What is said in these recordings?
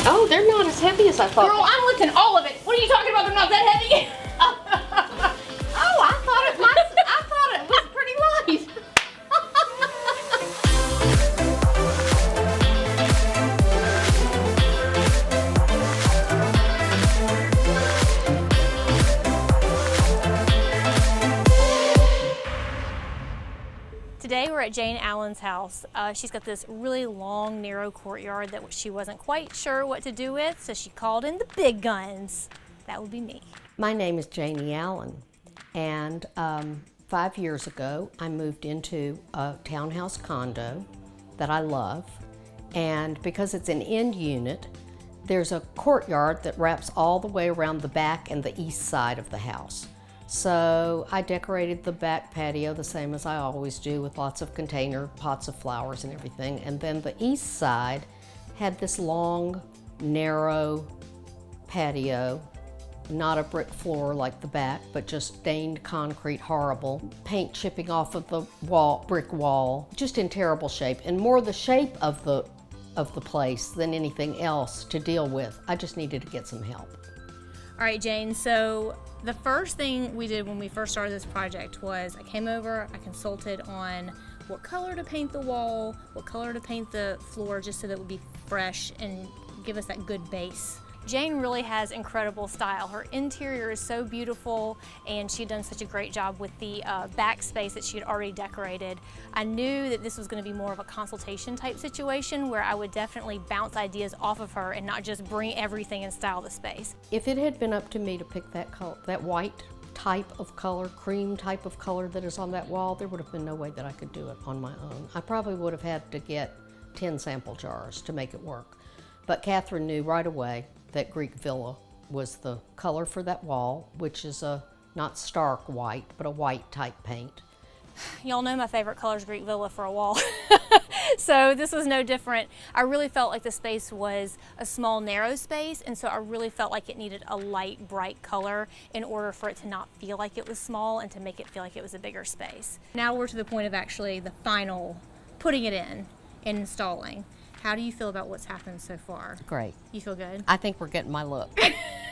Oh, they're not as heavy as I thought. Girl, I'm lifting all of it. What are you talking about? They're not that heavy. Oh, I thought it was pretty light. Today we're at Janie Allen's house. She's got this really long, narrow courtyard that she wasn't quite sure what to do with, so she called in the big guns. That would be me. My name is Janie Allen, and 5 years ago I moved into a townhouse condo that I love, and because it's an end unit, there's a courtyard that wraps all the way around the back and the east side of the house. So I decorated the back patio the same as I always do, with lots of container pots of flowers and everything. And then the east side had this long, narrow patio, not a brick floor like the back, but just stained concrete, horrible. Paint chipping off of the wall, brick wall, just in terrible shape. And more the shape of the place than anything else to deal with. I just needed to get some help. All right, Jane, so the first thing we did when we first started this project was I came over, I consulted on what color to paint the wall, what color to paint the floor, just so that it would be fresh and give us that good base. Jane really has incredible style. Her interior is so beautiful, and she had done such a great job with the back space that she had already decorated. I knew that this was going to be more of a consultation type situation where I would definitely bounce ideas off of her and not just bring everything and style the space. If it had been up to me to pick that color, that white type of color, cream type of color that is on that wall, there would have been no way that I could do it on my own. I probably would have had to get 10 sample jars to make it work. But Catherine knew right away that Greek Villa was the color for that wall, which is a not stark white, but a white type paint. Y'all know my favorite color is Greek Villa for a wall. So this was no different. I really felt like the space was a small, narrow space, and so I really felt like it needed a light, bright color in order for it to not feel like it was small and to make it feel like it was a bigger space. Now we're to the point of actually the final putting it in and installing. How do you feel about what's happened so far? Great. You feel good? I think we're getting my look.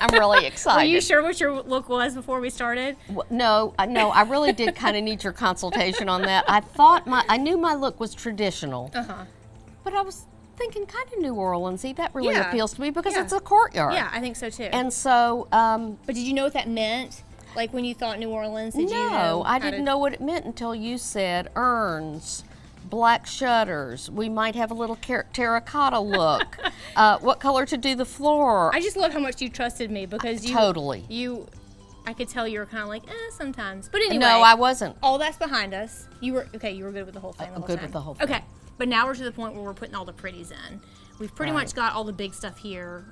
I'm really excited. Were you sure what your look was before we started? No, I really did kind of need your consultation on that. I knew my look was traditional, but I was thinking kind of New Orleans-y. That really appeals to me because it's a courtyard. Yeah, I think so too. And so, but did you know what that meant? Like when you thought New Orleans, did you know? No, I didn't know what it meant until you said urns, black shutters. We might have a little terracotta look. What color to do the floor? I just love how much you trusted me because I could tell you were kind of like, sometimes. But anyway. No, I wasn't. All that's behind us. You were good with the whole thing. With the whole thing. Okay, but now we're to the point where we're putting all the pretties in. We've pretty much got all the big stuff here.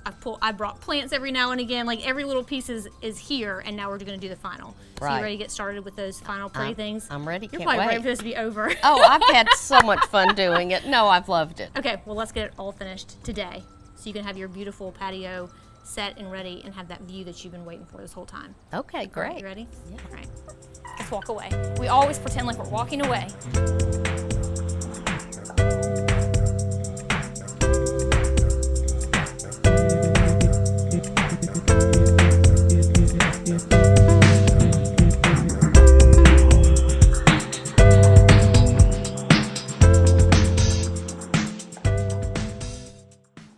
I brought plants every now and again. Like every little piece is here, and now we're going to do the final. So you ready to get started with those final pretty things? I'm ready. You're probably ready for this to be over. Oh, I've had so much fun doing it. No, I've loved it. Okay, well let's get it all finished today, so you can have your beautiful patio set and ready, and have that view that you've been waiting for this whole time. Okay, great. Right, you ready? Yeah. All right. Let's walk away. We always pretend like we're walking away.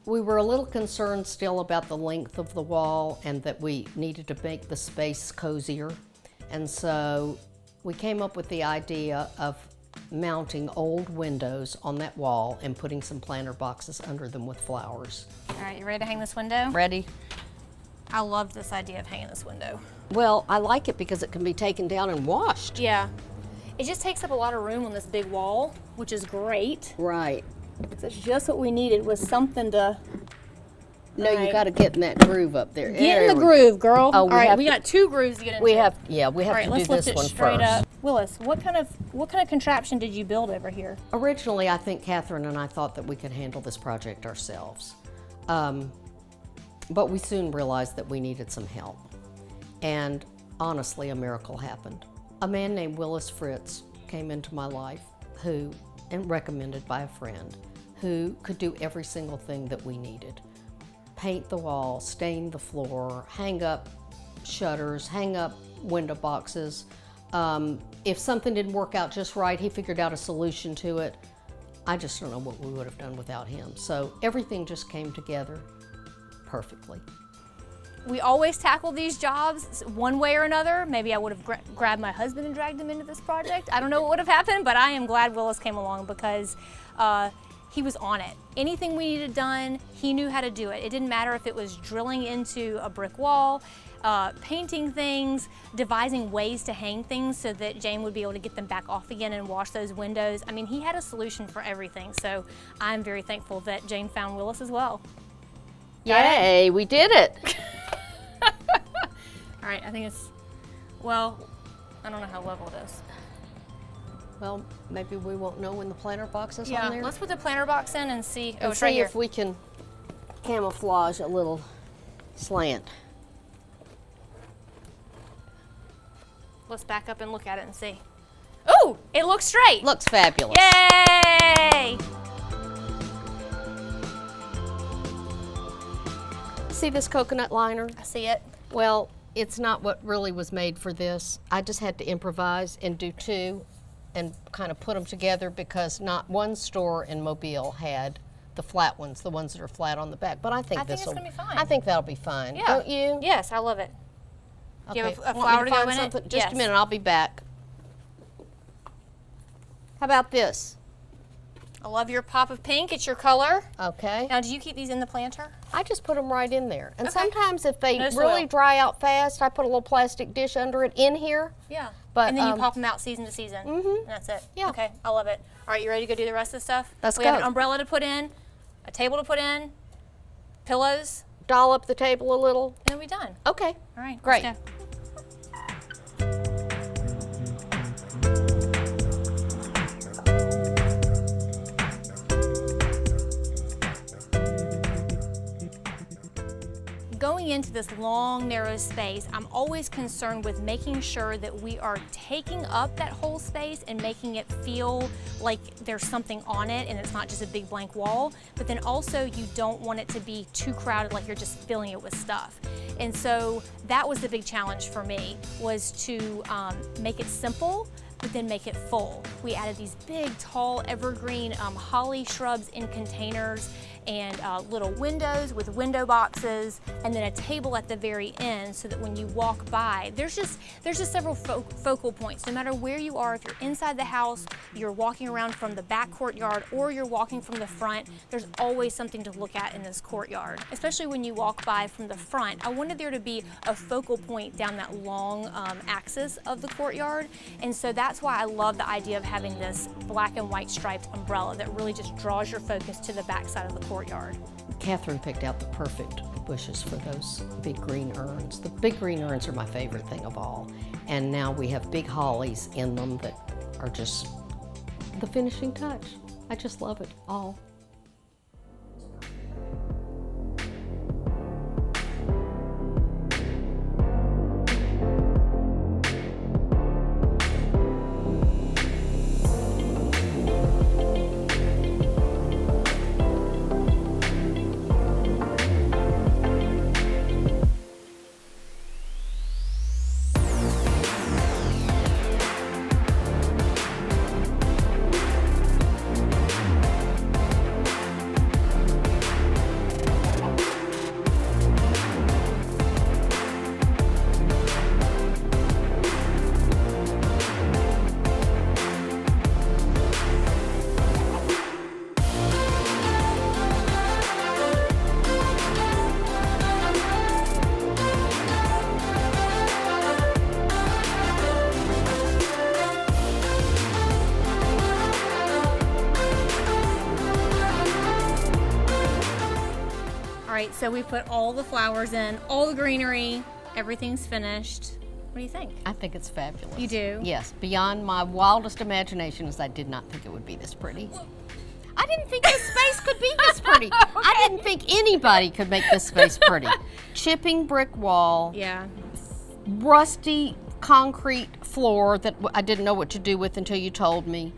We were a little concerned still about the length of the wall and that we needed to make the space cozier. And so we came up with the idea of mounting old windows on that wall and putting some planter boxes under them with flowers. All right, you ready to hang this window? Ready? I love this idea of hanging this window. Well, I like it because it can be taken down and washed. Yeah. It just takes up a lot of room on this big wall, which is great. Right. So it's just what we needed was something to... No, you got to get in that groove up there. Get in the groove, girl. Oh, all right, we got 2 grooves to get into. We have all to right, do let's this lift it one straight first. up. Willis, what kind of contraption did you build over here? Originally, I think Catherine and I thought that we could handle this project ourselves. But we soon realized that we needed some help. And honestly, a miracle happened. A man named Willis Fritz came into my life and recommended by a friend who could do every single thing that we needed. paint the wall, stain the floor, hang up shutters, hang up window boxes. If something didn't work out just right, he figured out a solution to it. I just don't know what we would have done without him. So everything just came together perfectly. We always tackle these jobs one way or another. Maybe I would have grabbed my husband and dragged him into this project. I don't know what would have happened, but I am glad Willis came along because he was on it. Anything we needed done, he knew how to do it. It didn't matter if it was drilling into a brick wall, painting things, devising ways to hang things so that Jane would be able to get them back off again and wash those windows. I mean, he had a solution for everything. So I'm very thankful that Jane found Willis as well. Yay, we did it. All right, I think it's, well, I don't know how level it is. Well, maybe we won't know when the planter box is Yeah, on there. let's put the planter box in and see. Oh, And it's right see here. if we can camouflage a little slant. Let's back up and look at it and see. Ooh, it looks straight. Looks fabulous. Yay! See this coconut liner? I see it. Well, it's not what really was made for this. I just had to improvise and do two and kind of put them together because not one store in Mobile had the flat ones, the ones that are flat on the back. But I think it's this will gonna be fine. I think that'll be fine. Yeah. Don't you? Yes, I love it. Do you have a Want me flower to go find in it? something? Just Yes. a minute, I'll be back. How about this? I love your pop of pink. It's your color. Okay. Now, do you keep these in the planter? I just put them right in there. And Okay. sometimes if they No really soil. dry out fast, I put a little plastic dish under it in here. Yeah. But, and then you um, pop them out season to season. And that's it. Yeah. Okay, I love it. All right, you ready to go do the rest of the stuff? Let's We have go. an umbrella to put in, a table to put in, pillows, Doll up the table a little. and then we're done. Okay. All right, Great. let's go. Going into this long, narrow space, I'm always concerned with making sure that we are taking up that whole space and making it feel like there's something on it and it's not just a big blank wall, but then also you don't want it to be too crowded like you're just filling it with stuff. And so that was the big challenge for me, was to make it simple, but then make it full. We added these big, tall, evergreen holly shrubs in containers and little windows with window boxes, and then a table at the very end so that when you walk by, there's just several focal points. No matter where you are, if you're inside the house, you're walking around from the back courtyard, or you're walking from the front, there's always something to look at in this courtyard. Especially when you walk by from the front, I wanted there to be a focal point down that long axis of the courtyard, and so that's why I love the idea of having this black and white striped umbrella that really just draws your focus to the back side of the courtyard. Catherine picked out the perfect bushes for those big green urns. The big green urns are my favorite thing of all. And now we have big hollies in them that are just the finishing touch. I just love it all. All right, so we put all the flowers in, all the greenery, everything's finished. What do you think? I think it's fabulous. You do? Yes, beyond my wildest imaginations, I did not think it would be this pretty. I didn't think this space could be this pretty. I didn't think anybody could make this space pretty. Chipping brick wall, Yeah. rusty concrete floor that I didn't know what to do with until you told me.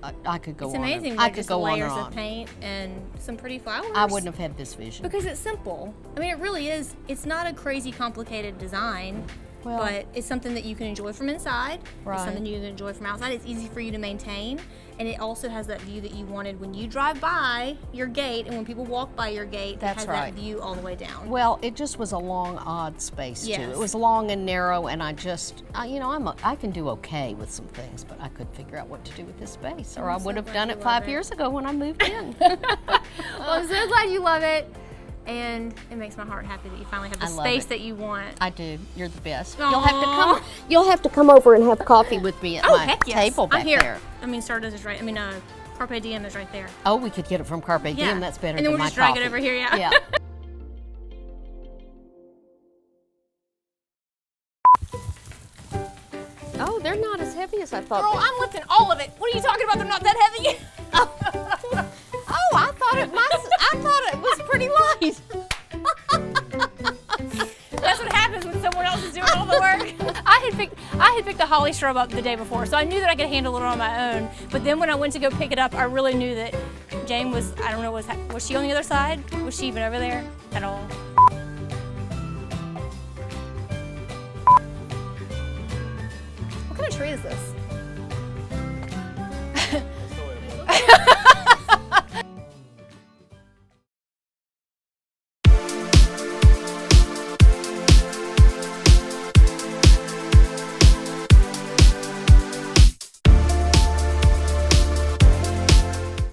I could go It's on. amazing. I With could just go on layers and of on. paint and some pretty flowers. I wouldn't have had this vision. Because it's simple. I mean, it really is. It's not a crazy complicated design, Well- but it's something that you can enjoy from inside. Right. It's something you can enjoy from outside. It's easy for you to maintain, and it also has that view that you wanted when you drive by your gate, and when people walk by your gate. That's it has right. that view all the way down. Well, it just was a long, odd space too. Yes. It was long and narrow, and I just, I can do okay with some things, but I couldn't figure out what to do with this space, or I so would have glad done you it love 5 it. years ago when I moved in. Well, I'm so glad you love it, and it makes my heart happy that you finally have the I love space it. that you want. I do. You're the best. Aw. You'll have to come over and have coffee with me at Oh, my heck yes. table back I'm here. there. I mean, Stardust is right. I mean, Carpe Diem is right there. Oh, we could get it from Carpe Diem. Yeah. That's better And then than we'll my just drag coffee. it over here, yeah. Yeah. Oh, they're not as heavy as I thought. Girl, they- I'm lifting all of it. What are you talking about? They're not that heavy. Oh, I thought it was pretty light. That's what happens when someone else is doing all the work. I had picked a holly shrub up the day before, so I knew that I could handle it on my own. But then when I went to go pick it up, I really knew that Jane was, I don't know, was she on the other side? Was she even over there at all? What kind of tree is this?